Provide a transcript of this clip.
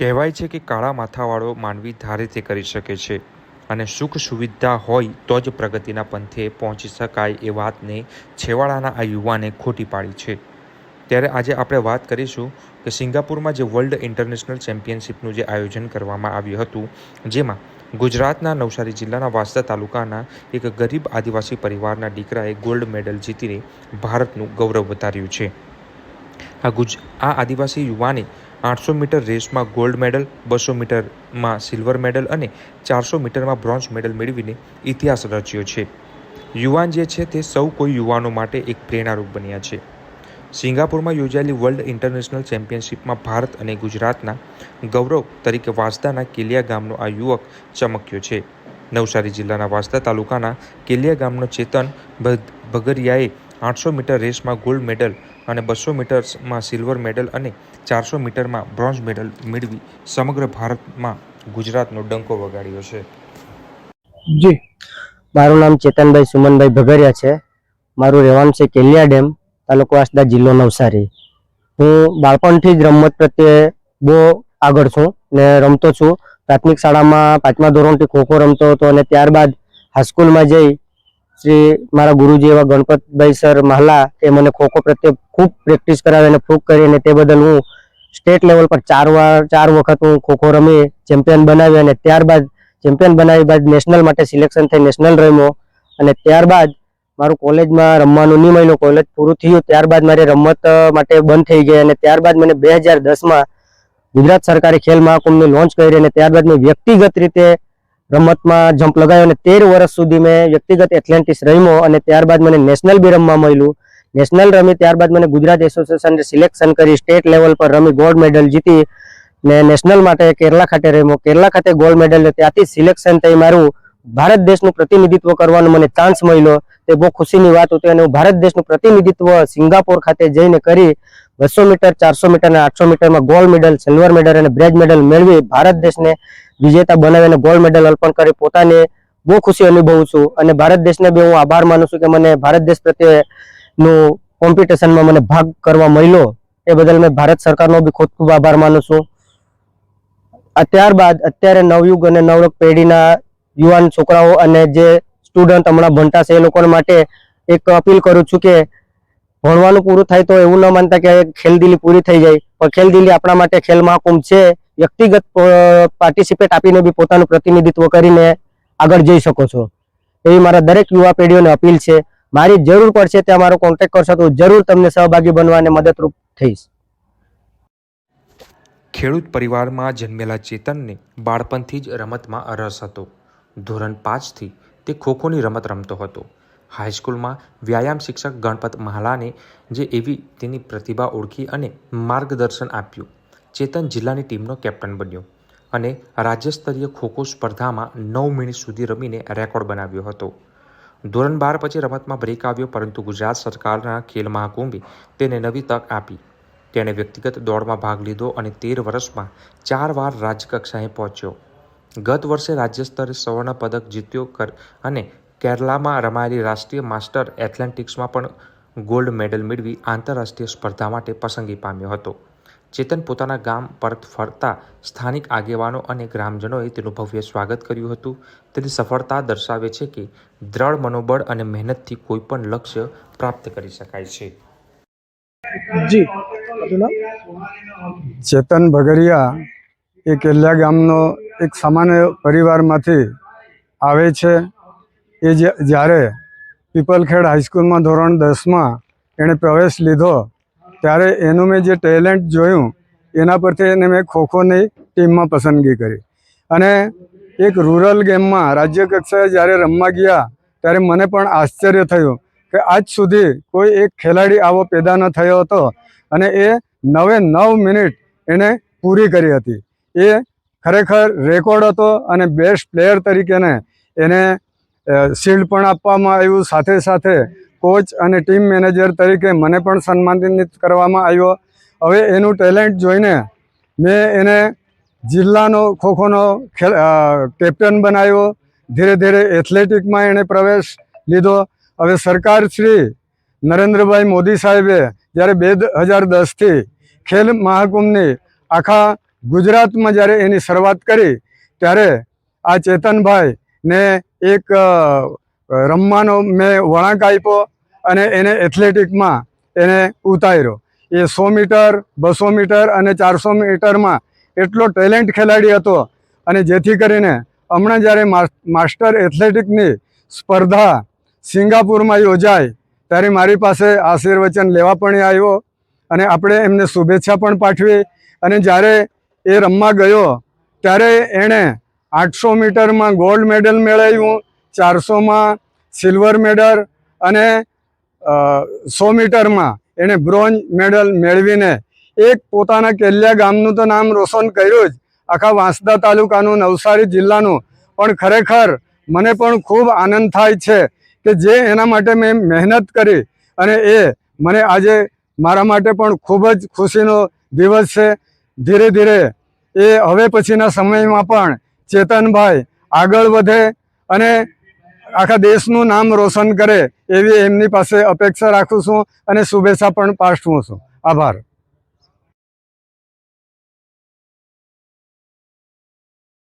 કહેવાય છે કે કાળા માથાવાળો માનવી ધારે તે કરી શકે છે અને સુખ સુવિધા હોય તો જ પ્રગતિના પંથે પહોંચી શકાય એ વાતને છેવાડાના આ યુવાને ખોટી પાડી છે। ત્યારે આજે આપણે વાત કરીશું કે સિંગાપુરમાં જે વર્લ્ડ ઇન્ટરનેશનલ ચેમ્પિયનશિપનું જે આયોજન કરવામાં આવ્યું હતું, જેમાં ગુજરાતના નવસારી જિલ્લાના વાંસદા તાલુકાના એક ગરીબ આદિવાસી પરિવારના દીકરાએ ગોલ્ડ મેડલ જીતીને ભારતનું ગૌરવ વધાર્યું છે। આ આદિવાસી યુવાને 800 મીટર રેસમાં ગોલ્ડ મેડલ, 200 મીટરમાં સિલ્વર મેડલ અને 400 મીટરમાં બ્રોન્ઝ મેડલ મેળવીને ઇતિહાસ રચ્યો છે। યુવાન જે છે તે સૌ કોઈ યુવાનો માટે એક પ્રેરણારૂપ બન્યા છે। સિંગાપુરમાં યોજાયેલી વર્લ્ડ ઇન્ટરનેશનલ ચેમ્પિયનશિપમાં ભારત અને ગુજરાતના ગૌરવ તરીકે વાંસદાના કેલિયા ગામનો આ યુવક ચમક્યો છે। નવસારી જિલ્લાના વાંસદા તાલુકાના કેલિયા ગામનો ચેતન ભગરિયાએ 800 મીટર રેસમાં ગોલ્ડ મેડલ અને 200 મીટરમાં સિલ્વર મેડલ અને 400 મીટરમાં બ્રોન્ઝ મેડલ મેળવી સમગ્ર ભારતમાં ગુજરાતનો ડંકો વગાડ્યો છે। જી, મારું નામ ચેતનભાઈ સુમનભાઈ ભગરિયા છે। મારું રહેવાનું છે કેલિયા ડેમ, તાલુકો વાંસદા, જિલ્લો નવસારી। હું બાળપણથી જ રમત પ્રત્યે બહુ આગળ છું ને રમતો છું। પ્રાથમિક શાળામાં 5મા ધોરણથી ખોખો રમતો હતો અને ત્યારબાદ હાઈસ્કૂલમાં જઈ શ્રી મારા ગુરુજી એવા ગણપતભાઈ સર મહાલા એ મને ખોખો પ્રત્યે ખૂબ પ્રેક્ટિસ કરાવી અને પ્રૂવ કરી અને તે બદલ હું સ્ટેટ લેવલ પર 4 વખત હું ખોખો રમી ચેમ્પિયન બનાવી અને ત્યારબાદ ચેમ્પિયન બનાવી બાદ નેશનલ માટે સિલેક્શન થઈ નેશનલ રમ્યો અને ત્યારબાદ મારું કોલેજમાં રમવાનું નહીં મળ્યું। કોલેજ પૂરું થયું ત્યારબાદ મારી રમત માટે બંધ થઈ ગઈ અને ત્યારબાદ મને 2010માં ગુજરાત સરકારે ખેલ મહાકુંભની લોન્ચ કરી અને ત્યારબાદ મેં વ્યક્તિગત રીતે રમતમાં જમ્પ લગાવ્યો અને 13 વર્ષ સુધી મેં વ્યક્તિગત એથ્લેટિક્સ રમ્યો અને ત્યારબાદ મને નેશનલ બી રમવા મળ્યું। નેશનલ રમી ત્યારબાદ મને ગુજરાત એસોસિએશને સિલેક્શન કરી, સ્ટેટ લેવલ પર રમી ગોલ્ડ મેડલ જીતી ને નેશનલ માટે કેરલા ખાતે રમ્યો, કેરલા ખાતે ગોલ્ડ મેડલ, ત્યાંથી સિલેક્શન થઈ મારું ભારત દેશનું પ્રતિનિધિત્વ કરવાનો મને ચાન્સ મળ્યો। તે બહુ ખુશીની વાત હતી અને હું ભારત દેશનું પ્રતિનિધિત્વ સિંગાપોર ખાતે જઈને કરી 200 મીટર, 400 મીટર અને 800 મીટરમાં ગોલ્ડ મેડલ, સિલ્વર મેડલ અને બ્રોન્ઝ મેડલ મેળવી ભારત દેશને વિજેતા બનાવીને ગોલ્ડ મેડલ અર્પણ કરી પોતાને બહુ ખુશી અનુભવું છું અને ભારત દેશને બી હું આભાર માનું છું કે મને ભારત દેશ પ્રત્યેનું કોમ્પિટિશનમાં મને ભાગ કરવા મળ્યો એ બદલ મેં ભારત સરકારનો બી ખૂબ ખૂબ આભાર માનું છું। ત્યારબાદ અત્યારે નવયુગ અને નવયુગ પેઢીના યુવાન છોકરાઓ અને જે સ્ટુડન્ટ હમણાં ભણતા છે એ લોકો માટે એક અપીલ કરું છું કે ભણવાનું પૂરું થાય તો એવું ન માનતા કે ખેલદિલી પૂરી થઈ જાય, પણ ખેલદિલી આપણા માટે ખેલ મહાકુંભ છે। વ્યક્તિગત પાર્ટિસિપેટ આપીને બી પોતાનું પ્રતિનિધિત્વ કરીને આગળ જઈ શકો છો એવી મારા દરેક યુવા પેઢીઓને અપીલ છે। મારી જરૂર પડશે ત્યાં મારો કોન્ટેક્ટ કરશો તો જરૂર તમને સહભાગી બનવા અને મદદરૂપ થઈશ। ખેડૂત પરિવારમાં જન્મેલા ચેતનને બાળપણથી જ રમતમાં રસ હતો। ધોરણ 5થી તે ખોખોની રમત રમતો હતો। હાઈસ્કૂલમાં વ્યાયામ શિક્ષક ગણપત મહાલાને જે એવી તેની પ્રતિભા ઓળખી અને માર્ગદર્શન આપ્યું। ચેતન જિલ્લાની ટીમનો કેપ્ટન બન્યો અને રાજ્યસ્તરીય ખોખો સ્પર્ધામાં 9 મિનિટ સુધી રમીને રેકોર્ડ બનાવ્યો હતો। ધોરણ 12 પછી રમતમાં બ્રેક આવ્યો, પરંતુ ગુજરાત સરકારના ખેલ મહાકુંભે તેને નવી તક આપી। તેણે વ્યક્તિગત દોડમાં ભાગ લીધો અને 13 વર્ષમાં 4 વાર રાજ્યકક્ષાએ પહોંચ્યો। ગત વર્ષે રાજ્ય સ્તરે સ્વર્ણ પદક જીત્યો અને કેરલામાં રમાયેલી રાષ્ટ્રીય માસ્ટર એથ્લેટિક્સમાં પણ ગોલ્ડ મેડલ મેળવી આંતરરાષ્ટ્રીય સ્પર્ધા માટે પસંદગી પામ્યો હતો। ચેતન પોતાના ગામ પરત ફરતા સ્થાનિક આગેવાનો અને ગ્રામજનોએ તેનું ભવ્ય સ્વાગત કર્યું હતું। તેની સફળતા દર્શાવે છે કે દ્રઢ મનોબળ અને મહેનતથી કોઈ પણ લક્ષ્ય પ્રાપ્ત કરી શકાય છે। જી, ચેતન ભગરિયા એ કેલિયા ગામનો એક સામાન્ય પરિવારમાંથી આવે છે। એ જ્યારે પીપલખેડ હાઈસ્કૂલમાં ધોરણ 10માં એણે પ્રવેશ લીધો ત્યારે એનું મેં જે ટેલેન્ટ જોયું એના પરથી એને મેં ખોખોની ટીમમાં પસંદગી કરી અને એક રૂરલ ગેમમાં રાજ્ય કક્ષાએ જ્યારે રમવા ગયા ત્યારે મને પણ આશ્ચર્ય થયું કે આજ સુધી કોઈ એક ખેલાડી આવો પેદા ન થયો હતો અને એ 9 મિનિટ એને પૂરી કરી હતી। એ ખરેખર રેકોર્ડ હતો અને બેસ્ટ પ્લેયર તરીકેને એને શિલ્ડ પણ આપવામાં આવ્યું। સાથે સાથે કોચ અને ટીમ મેનેજર તરીકે મને પણ સન્માનિત કરવામાં આવ્યો। હવે એનું ટેલેન્ટ જોઈને મેં એને જિલ્લાનો ખોખોનો કેપ્ટન બનાવ્યો। ધીરે ધીરે એથ્લેટિકમાં એણે પ્રવેશ લીધો। હવે સરકાર શ્રી નરેન્દ્રભાઈ મોદી સાહેબે જ્યારે 2010થી ખેલ મહાકુંભની આખા ગુજરાતમાં જ્યારે એની શરૂઆત કરી ત્યારે આ ચેતનભાઈને એક રમવાનો મેં વળાંક આપ્યો અને એને એથ્લેટિકમાં એને ઉતાર્યો. એ 100 મીટર, 200 મીટર અને 400 મીટરમાં એટલો ટેલેન્ટ ખેલાડી હતો. અને જેથી કરીને હમણાં જ્યારે માસ્ટર એથ્લેટિકની સ્પર્ધા સિંગાપુરમાં યોજાય ત્યારે મારી પાસે આશીર્વચન લેવા પણ આવ્યો અને આપણે એમને શુભેચ્છા પણ પાઠવી. અને જ્યારે એ રમવા ગયો ત્યારે એણે 800 મીટરમાં ગોલ્ડ મેડલ મેળવ્યું, 400માં સિલ્વર મેડલ અને 100 મીટરમાં એણે બ્રોન્ઝ મેડલ મેળવીને એક પોતાના કેલિયા ગામનું તો નામ રોશન કર્યું જ, આખા વાંસદા તાલુકાનું, નવસારી જિલ્લાનું. પણ ખરેખર મને પણ ખૂબ આનંદ થાય છે કે જે એના માટે મેં મહેનત કરી અને એ મને આજે મારા માટે પણ ખૂબ જ ખુશીનો દિવસ છે. ધીરે ધીરે એ હવે પછીના સમયમાં પણ ચેતનભાઈ આગળ વધે અને આખા દેશનું નામ રોશન કરે એવી એમની પાસે અપેક્ષા રાખું છું અને શુભેચ્છા પણ પાઠવું છું. આભાર.